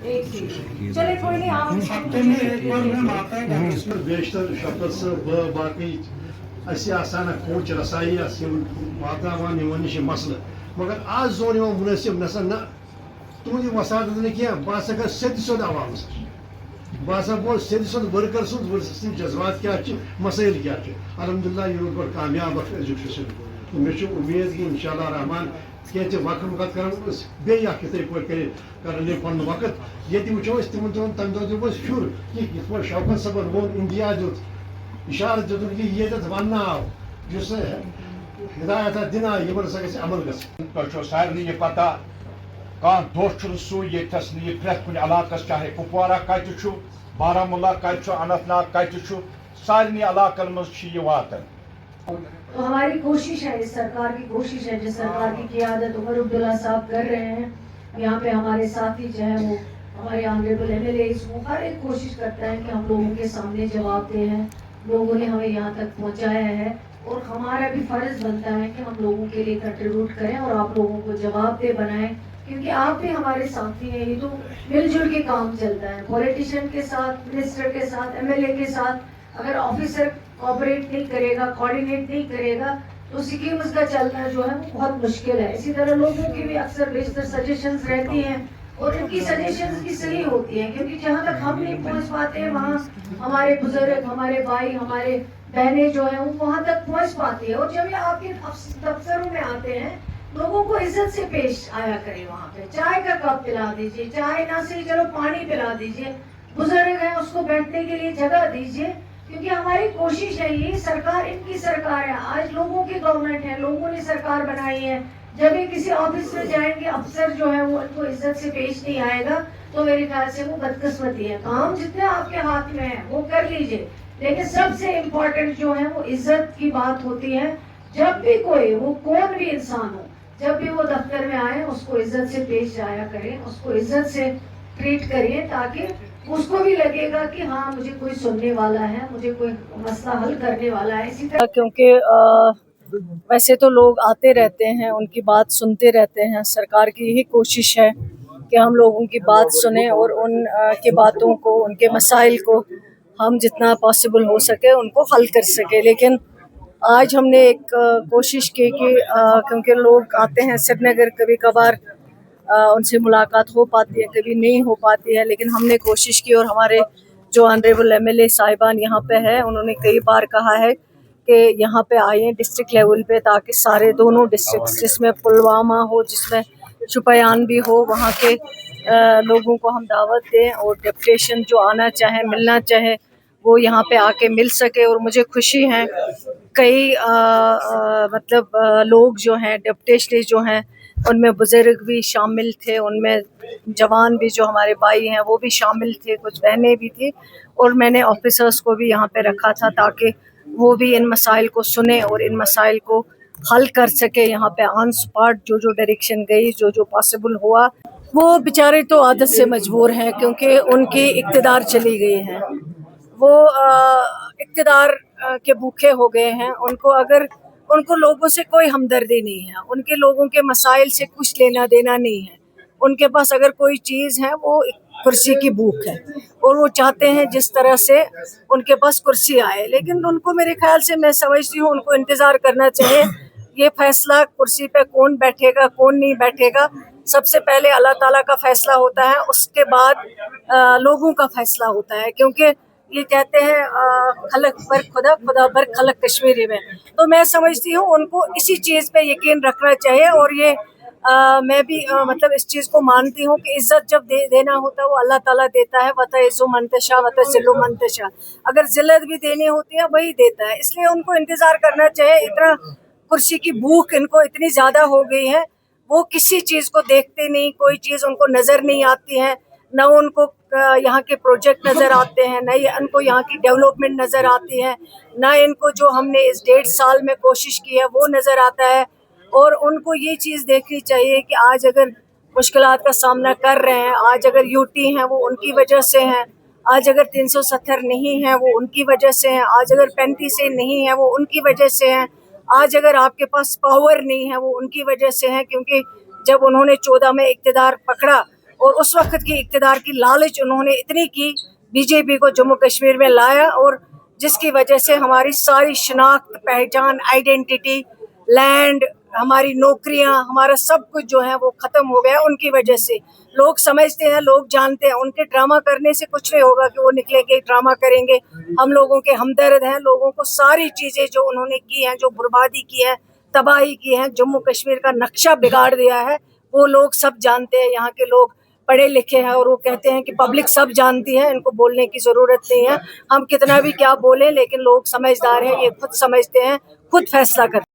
एक सीट चले कोई नहीं आप हफ्ते में एक बार मैम आता है इसमें बेशतर शफकत से बाकी ऐसे आसान कोच रसाई वातावान निश मसल मगर आज जोन मुनसिब नसा न तुम वसात ने क्या बह कर सद सोद आवाम बह बोल सद सोद वर्कर सुन जज्बात क्या मसाइल क्या अलहमदिल्ला यह कामयाब एजुकेशन मे उम्मीद कि इंशाअल्लाह रहमान क्या वक्त कर पे पन वक्त ये वो तम तम दो शुर कि शौकत सबन वो इंडिया दुत इशार दुत कि ये वन आव हिदायत दिन इन सा अमल ग सारे ये पता कह दह सू ये प्रेथ कुन इलाकस चाहे कुपवारा कत बारामूला कत अनंतनाग कत सारे इलाकन मज वातन। तो हमारी कोशिश है, इस सरकार की कोशिश है, जिस सरकार की क़ियादत उमर अब्दुल्ला साहब कर रहे हैं। यहाँ पे हमारे साथी जो है वो हमारे ऑनरेबल एमएलए वो हर एक कोशिश करता है कि हम लोगों के सामने जवाब दें हैं। लोगों ने हमें यहाँ तक पहुँचाया है और हमारा भी फ़र्ज़ बनता है कि हम लोगों के लिए कंट्रीब्यूट करें और आप लोगों को जवाबदेह बनाएं, क्योंकि आप भी हमारे साथी हैं। ये तो मिलजुल के काम चलता है, पॉलिटिशियन के साथ, मिनिस्टर के साथ, एमएलए के साथ। अगर ऑफिसर कोऑपरेट नहीं करेगा, कोऑर्डिनेट नहीं करेगा तो स्कीम्स का चलना जो है वो बहुत मुश्किल है। इसी तरह लोगों की भी अक्सर बेशतर सजेशंस रहती हैं और इनकी सजेशंस भी सही होती हैं, क्योंकि जहाँ तक हम नहीं पहुँच पाते हैं वहाँ हमारे बुजुर्ग, हमारे भाई, हमारे बहनें जो हैं वो वहाँ तक पहुँच पाती है। और जब ये आपके दफ्तरों में आते हैं लोगों को इज्जत से पेश आया करें। वहाँ पे चाय का कप पिला दीजिए, चाय ना सही चलो पानी पिला दीजिए, बुजुर्ग हैं उसको बैठने के लिए जगह दीजिए, क्योंकि हमारी कोशिश है। ये सरकार इनकी सरकार है, आज लोगों की गवर्नमेंट है, लोगों ने सरकार बनाई है। जब ये किसी ऑफिस में जाएंगे अफसर जो है वो इनको इज्जत से पेश नहीं आएगा तो मेरे ख्याल से वो बदकिस्मती है। काम जितने आपके हाथ में है वो कर लीजिए, लेकिन सबसे इम्पोर्टेंट जो है वो इज्जत की बात होती है। जब भी कोई वो कौन भी इंसान हो, जब भी वो दफ्तर में आए उसको इज्जत से पेश आया करें, उसको इज्जत से ट्रीट करिए, ताकि उसको भी लगेगा कि हाँ मुझे कोई सुनने वाला है, मुझे कोई मसला हल करने वाला है। इसी तरह क्योंकि वैसे तो लोग आते रहते हैं, उनकी बात सुनते रहते हैं। सरकार की यही कोशिश है कि हम लोगों की बात सुने और उन की बातों को, उनके मसाइल को हम जितना पॉसिबल हो सके उनको हल कर सके। लेकिन आज हमने एक कोशिश की कि क्योंकि लोग आते हैं श्रीनगर, कभी कभार उनसे मुलाकात हो पाती है, कभी नहीं हो पाती है, लेकिन हमने कोशिश की। और हमारे जो ऑनरेबल एमएलए साहिबान यहाँ पे है, उन्होंने कई बार कहा है कि यहाँ पे आए डिस्ट्रिक्ट लेवल पे, ताकि सारे दोनों डिस्ट्रिक्ट जिसमें पुलवामा हो, जिसमें शुपियान भी हो, वहाँ के लोगों को हम दावत दें और डेपुटेशन जो आना चाहे, मिलना चाहे, वो यहाँ पे आके मिल सके। और मुझे खुशी है कई लोग जो हैं डेपुटेशन जो हैं उनमें बुजुर्ग भी शामिल थे, उनमें जवान भी जो हमारे भाई हैं वो भी शामिल थे, कुछ बहनें भी थी। और मैंने ऑफिसर्स को भी यहाँ पे रखा था ताकि वो भी इन मसाइल को सुने और इन मसाइल को हल कर सके। यहाँ पे ऑन स्पॉट जो डायरेक्शन गई, जो पॉसिबल हुआ, वो बेचारे तो आदत से मजबूर हैं क्योंकि उनकी इक़्तिदार चली गई है। वो इक़्तिदार के भूखे हो गए हैं। उनको लोगों से कोई हमदर्दी नहीं है, उनके लोगों के मसाइल से कुछ लेना देना नहीं है। उनके पास अगर कोई चीज़ है वो कुर्सी की भूख है और वो चाहते हैं जिस तरह से उनके पास कुर्सी आए। लेकिन उनको, मेरे ख्याल से, मैं समझती हूँ उनको इंतज़ार करना चाहिए। ये फैसला कुर्सी पे कौन बैठेगा कौन नहीं बैठेगा, सबसे पहले अल्लाह ताला का फैसला होता है, उसके बाद लोगों का फैसला होता है। क्योंकि ये कहते हैं खलक पर खुदा, खुदा पर खलक कश्मीरी में। तो मैं समझती हूँ उनको इसी चीज़ पे यकीन रखना चाहिए। और ये मैं भी इस चीज़ को मानती हूँ कि इज़्ज़त जब देना होता है वो अल्लाह ताला देता है। वतइज़्ज़ु मन तशा वतज़िल्लु मन तशा, अगर ज़िल्लत भी देनी होती है वही देता है। इसलिए उनको इंतज़ार करना चाहिए। इतना कुर्सी की भूख इनको इतनी ज़्यादा हो गई है, वो किसी चीज़ को देखते नहीं, कोई चीज़ उनको नज़र नहीं आती है, न उनको यहाँ के प्रोजेक्ट नज़र आते हैं, न इनको यहाँ की डेवलपमेंट नज़र आती है, न इनको जो हमने इस 1.5 साल में कोशिश की है वो नज़र आता है। और उनको ये चीज़ देखनी चाहिए कि आज अगर मुश्किलात का सामना कर रहे हैं, आज अगर यूटी हैं वो उनकी वजह से हैं, आज अगर 370 नहीं है वो उनकी वजह से हैं, आज अगर 35 नहीं है वो उनकी वजह से हैं, आज अगर आपके पास पावर नहीं है वो उनकी वजह से है। क्योंकि जब उन्होंने 14 में इक़्तिदार पकड़ा और उस वक्त की इक़्तिदार की लालच उन्होंने इतनी की, बीजेपी को जम्मू कश्मीर में लाया, और जिसकी वजह से हमारी सारी शनाख्त, पहचान, आइडेंटिटी, लैंड, हमारी नौकरियां, हमारा सब कुछ जो है वो ख़त्म हो गया उनकी वजह से। लोग समझते हैं, लोग जानते हैं, उनके ड्रामा करने से कुछ नहीं होगा कि वो निकलेंगे ड्रामा करेंगे। हम लोगों के हमदर्द हैं, लोगों को सारी चीज़ें जो उन्होंने की हैं, जो बर्बादी की है, तबाही की है, जम्मू कश्मीर का नक्शा बिगाड़ दिया है, वो लोग सब जानते हैं। यहाँ के लोग पढ़े लिखे हैं और वो कहते हैं कि पब्लिक सब जानती है, इनको बोलने की ज़रूरत नहीं है। हम कितना भी क्या बोलें, लेकिन लोग समझदार हैं, ये खुद समझते हैं, खुद फैसला करते हैं।